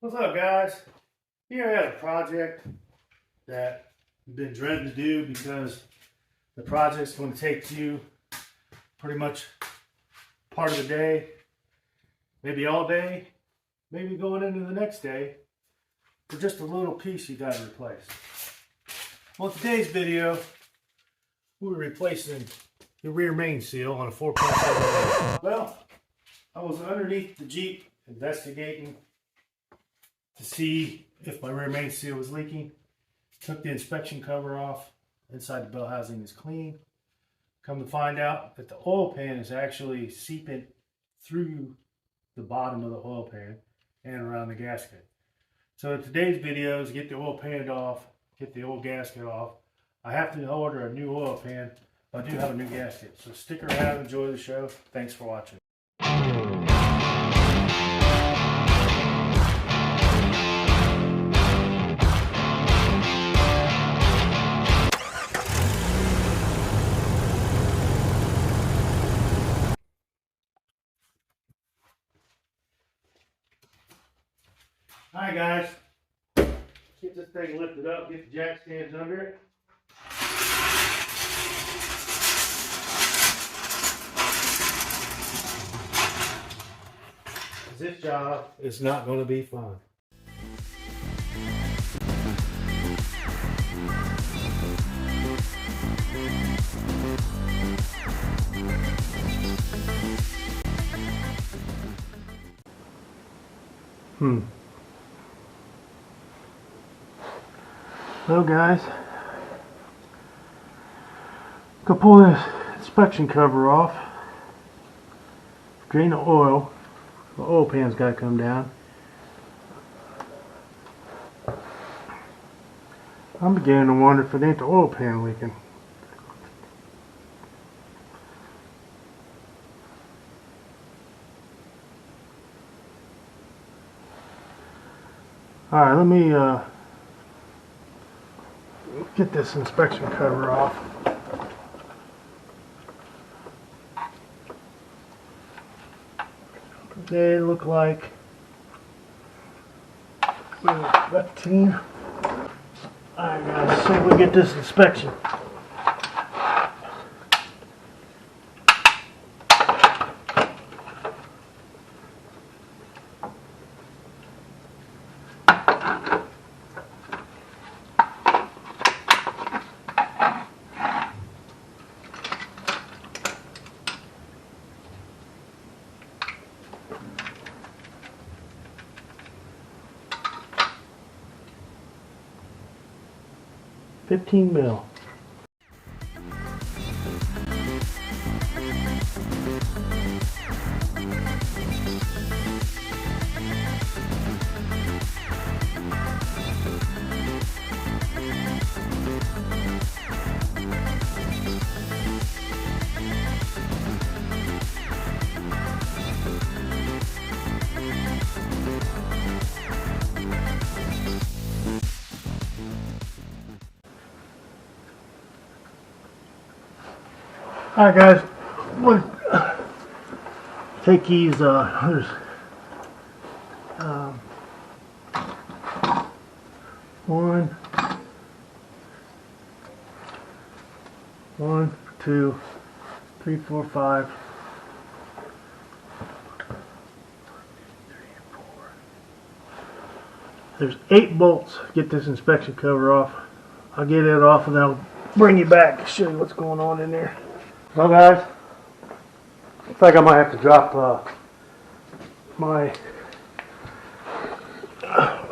What's up, guys? Here I had a project that I've been dreading to do because the project's going to take you pretty much part of the day, maybe all day, maybe going into the next day, for just a little piece you got to replace. Well, today's video, we're replacing the rear main seal on a 4.7. Well, I was underneath the Jeep investigating to see if my rear main seal was leaking. Took the inspection cover off. Inside the bell housing is clean. Come to find out that the oil pan is actually seeping through the bottom of the oil pan and around the gasket. So today's video is get the oil pan off, get the old gasket off. I have to order a new oil pan. I do have a new gasket. So stick around, enjoy the show. Thanks for watching. Alright guys, get this thing lifted up, get the jack stands under it. This job is not going to be fun. So guys, go pull this inspection cover off, drain the oil. The oil pan's got to come down. I'm beginning to wonder if it ain't the oil pan leaking. Alright, let me get this inspection cover off. They look like 15. Alright guys, see if we get this inspection. $15 mil. Alright guys, we'll take these, there's one, two, three, four, five, there's 8 bolts. Get this inspection cover off. I'll get it off and then I'll bring you back to show you what's going on in there. Well guys, looks like I might have to drop my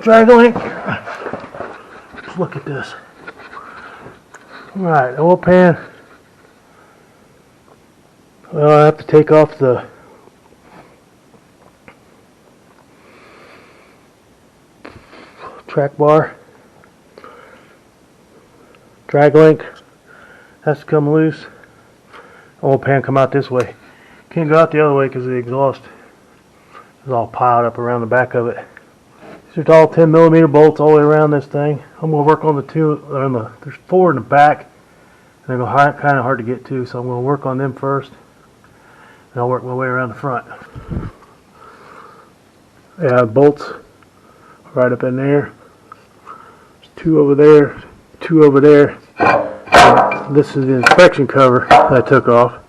drag link. Let's look at this. Alright, oil pan. Well, I have to take off the track bar. Drag link has to come loose. Oil pan come out this way. Can't go out the other way because the exhaust is all piled up around the back of it. These are all 10mm bolts all the way around this thing. I'm going to work on the two. There's 4 in the back, and they're kind of hard to get to, so I'm going to work on them first, and I'll work my way around the front. Yeah, bolts right up in there. There's 2 over there, 2 over there. This is the inspection cover that I took off.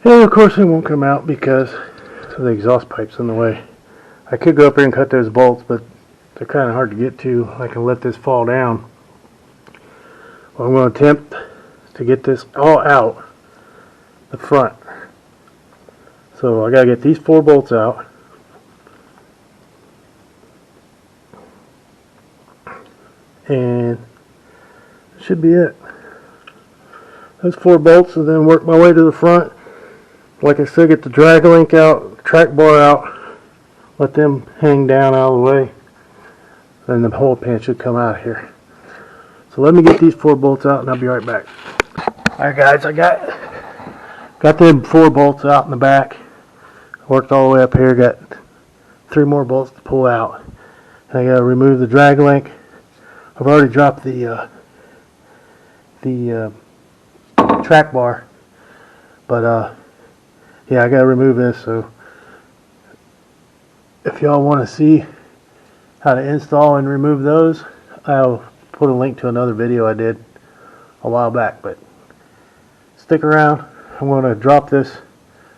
And of course it won't come out because the exhaust pipe's in the way. I could go up here and cut those bolts, but they're kind of hard to get to. I can let this fall down. Well, I'm going to attempt to get this all out the front. So I got to get these 4 bolts out. And that should be it. Those 4 bolts, and then work my way to the front. Like I said, get the drag link out, track bar out, let them hang down out of the way. Then the whole pan should come out here. So let me get these 4 bolts out and I'll be right back. Alright guys, I got them 4 bolts out in the back. Worked all the way up here, got 3 more bolts to pull out. And I gotta remove the drag link. I've already dropped the track bar, but yeah, I gotta remove this. So if y'all want to see how to install and remove those, I'll put a link to another video I did a while back. But stick around. I'm going to drop this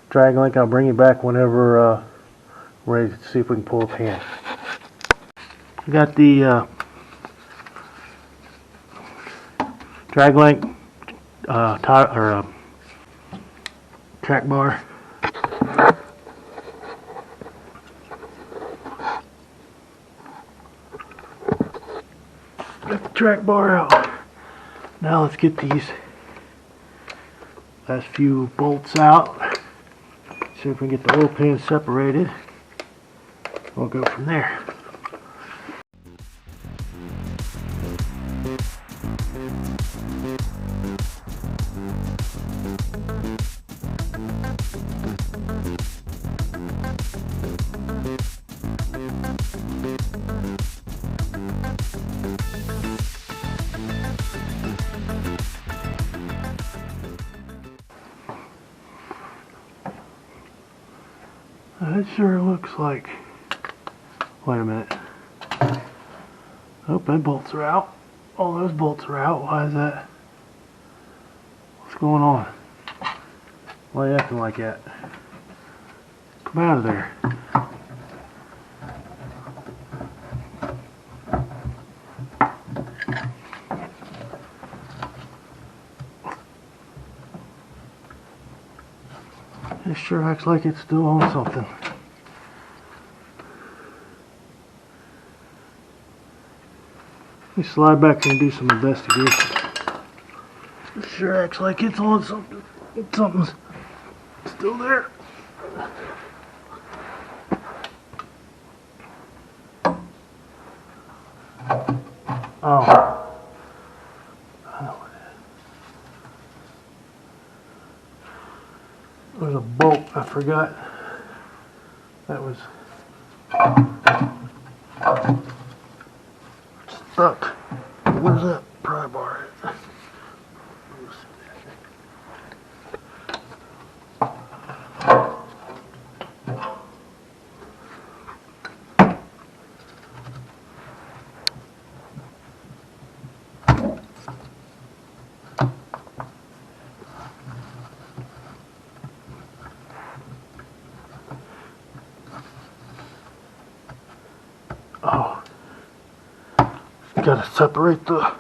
drag link. I'll bring you back whenever we're ready to see if we can pull a pan. I got the drag link track bar. Got the track bar out. Now let's get these last few bolts out. See if we can get the oil pan separated. We'll go from there. That sure looks like, wait a minute. Oh, those bolts are out. All those bolts are out. Why is that? What's going on? Why are you acting like that? Come out of there. It sure acts like it's still on something. Let me slide back and do some investigation. It sure acts like it's on something. Something's still there. Oh. There's a bolt I forgot. That was stuck. Where's that pry bar at? Oh, gotta separate the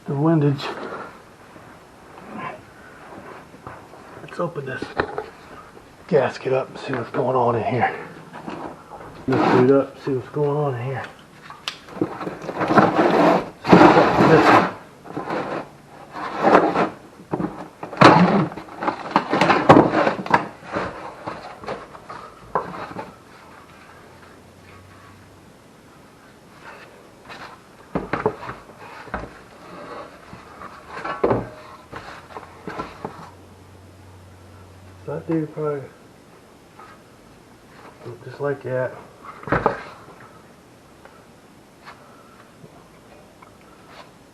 windage. Let's open this gasket up and see what's going on in here. Lift it up, see what's going on in here. So that dude probably just like that.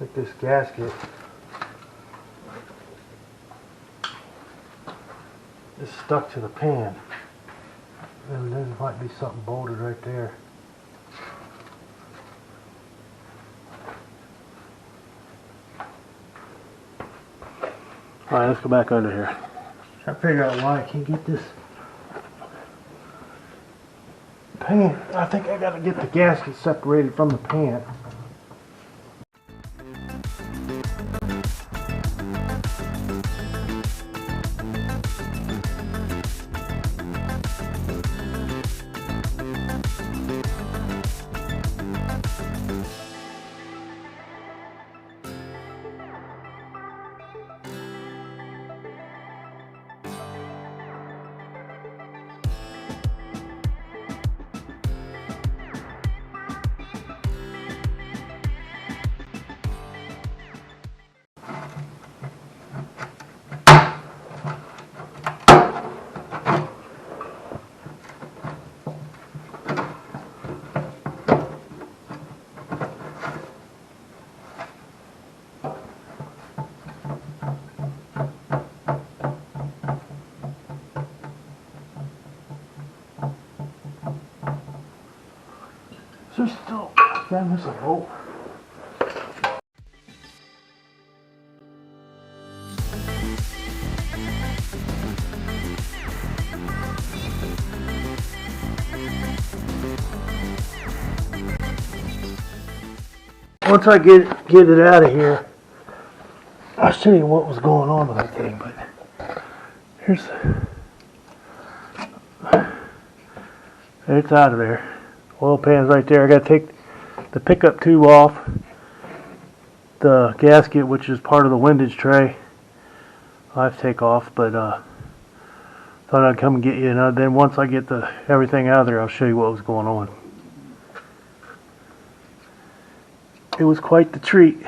like this gasket is stuck to the pan. And there might be something bolted right there. Alright, let's go back under here. Try to figure out why I can't get this pan. I think I gotta get the gasket separated from the pan. There's still, did I miss a bolt? Once I get it out of here, I'll show you what was going on with that thing. But here's, it's out of there. Oil pan's right there. I got to take the pickup tube off, the gasket, which is part of the windage tray, I have to take off, but thought I'd come and get you. And then once I get everything out of there, I'll show you what was going on. It was quite the treat.